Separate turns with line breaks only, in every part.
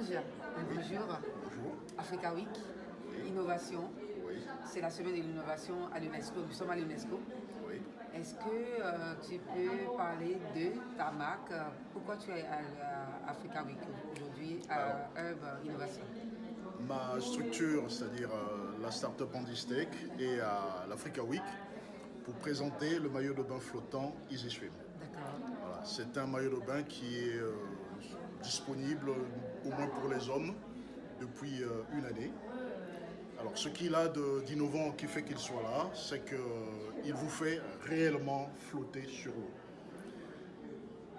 Ange, bonjour.
Bonjour.
Africa Week, innovation.
Oui.
C'est la semaine de l'innovation à l'UNESCO. Nous sommes à l'UNESCO.
Oui.
Est-ce que tu peux parler de ta marque? Pourquoi tu es à Africa Week aujourd'hui à Herb Innovation?
Ma structure, c'est-à-dire la start-up Handistech, est à l'Africa Week pour présenter le maillot de bain flottant Easy Swim.
D'accord.
Voilà. C'est un maillot de bain qui est disponible au moins pour les hommes depuis une année. Alors ce qu'il a d'innovant qui fait qu'il soit là, c'est qu'il vous fait réellement flotter sur l'eau.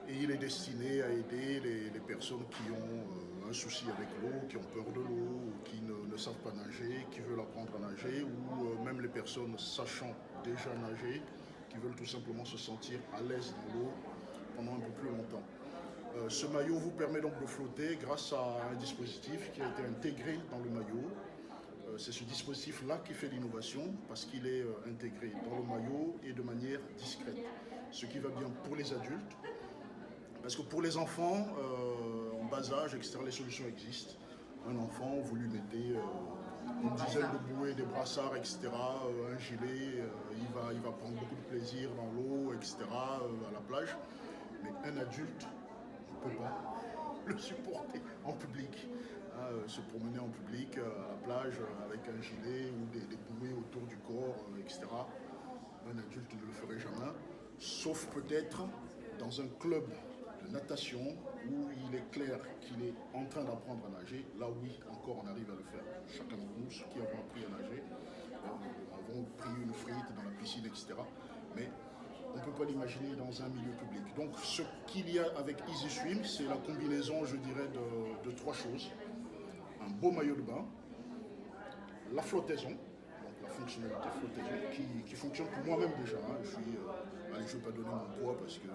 Et il est destiné à aider les personnes qui ont un souci avec l'eau, qui ont peur de l'eau, ou qui ne savent pas nager, qui veulent apprendre à nager, ou même les personnes sachant déjà nager, qui veulent tout simplement se sentir à l'aise dans l'eau pendant un peu plus longtemps. Ce maillot vous permet donc de flotter grâce à un dispositif qui a été intégré dans le maillot. C'est ce dispositif-là qui fait l'innovation parce qu'il est intégré dans le maillot et de manière discrète. Ce qui va bien pour les adultes, parce que pour les enfants, en bas âge, etc., les solutions existent. Un enfant, vous lui mettez une dizaine de bouées, des brassards, etc., un gilet, il va prendre beaucoup de plaisir dans l'eau, etc., à la plage. Mais un adulte ne peut pas le supporter en public. Se promener en public, à la plage, avec un gilet ou des bouées autour du corps, etc. Un adulte ne le ferait jamais, sauf peut-être dans un club de natation où il est clair qu'il est en train d'apprendre à nager. Là oui, encore on arrive à le faire. Chacun de nous, ceux qui avons appris à nager, avons pris une frite dans la piscine, etc. Mais on ne peut pas l'imaginer dans un milieu public. Donc ce qu'il y a avec Easy Swim, c'est la combinaison, je dirais, de trois choses. Un beau maillot de bain, la flottaison, donc la fonctionnalité flottaison, qui fonctionne pour moi-même déjà. Allez, je ne vais pas donner mon poids parce que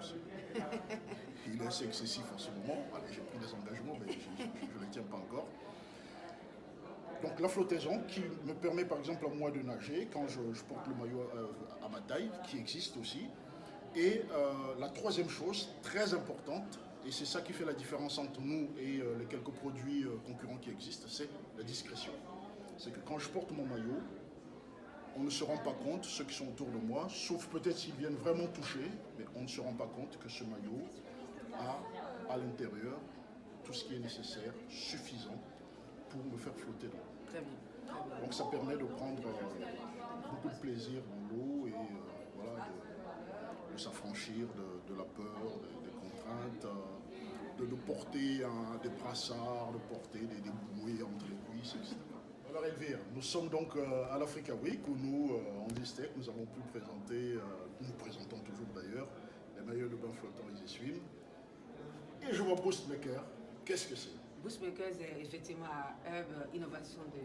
il est assez excessif en ce moment. Allez, j'ai pris des engagements, mais je ne les tiens pas encore. Donc la flottaison qui me permet par exemple à moi de nager quand je porte le maillot à ma taille, qui existe aussi. Et la troisième chose, très importante, et c'est ça qui fait la différence entre nous et les quelques produits concurrents qui existent, c'est la discrétion. C'est que quand je porte mon maillot, on ne se rend pas compte, ceux qui sont autour de moi, sauf peut-être s'ils viennent vraiment toucher, mais on ne se rend pas compte que ce maillot a à l'intérieur tout ce qui est nécessaire, suffisant pour me faire flotter dans l'eau.
Très bien. Très bien.
Donc ça permet de prendre beaucoup de plaisir dans l'eau et voilà, de s'affranchir de la peur, des contraintes, de porter des brassards, de porter des bouées entre les cuisses, etc. Alors Elvire, nous sommes donc à l'Africa Week où nous, en Handistech, nous avons pu présenter, nous présentons toujours d'ailleurs, les maillots de bain flottants Easy Swim. Et je vois Boostmaker. Qu'est-ce que c'est?
Boostmaker, c'est effectivement à Herb Innovation de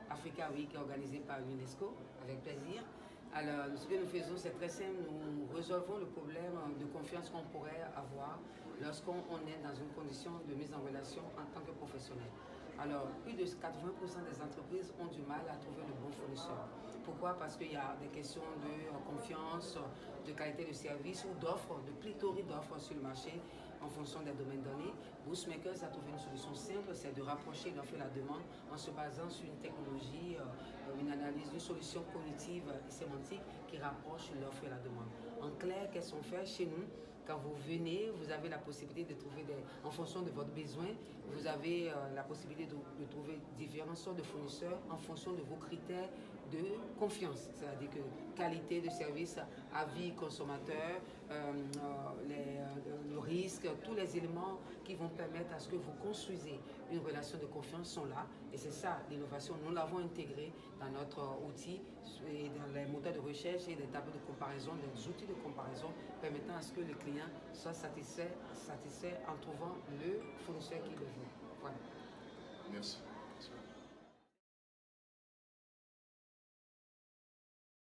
Africa Week organisée par l'UNESCO, avec plaisir. Alors, ce que nous faisons, c'est très simple. Nous résolvons le problème de confiance qu'on pourrait avoir lorsqu'on est dans une condition de mise en relation en tant que professionnel. Alors, plus de 80% des entreprises ont du mal à trouver le bon fournisseur. Pourquoi? Parce qu'il y a des questions de confiance, de qualité de service ou d'offres, de pléthorique d'offres sur le marché en fonction des domaines donnés. Boostmakers a trouvé une solution simple, c'est de rapprocher l'offre et la demande en se basant sur une technologie, une analyse, une solution cognitive et sémantique qui rapproche l'offre et la demande. En clair, qu'est-ce qu'on fait chez nous? Quand vous venez, vous avez la possibilité de trouver, en fonction de votre besoin, vous avez la possibilité de trouver différentes sortes de fournisseurs en fonction de vos critères de confiance, c'est-à-dire que qualité de service, avis consommateur, le risque, tous les éléments qui vont permettre à ce que vous construisez une relation de confiance sont là. Et c'est ça l'innovation. Nous l'avons intégré dans notre outil et dans les moteurs de recherche et des tableaux de comparaison, des outils de comparaison permettant à ce que le client soit satisfait en trouvant le fournisseur qu'il veut. Voilà.
Merci.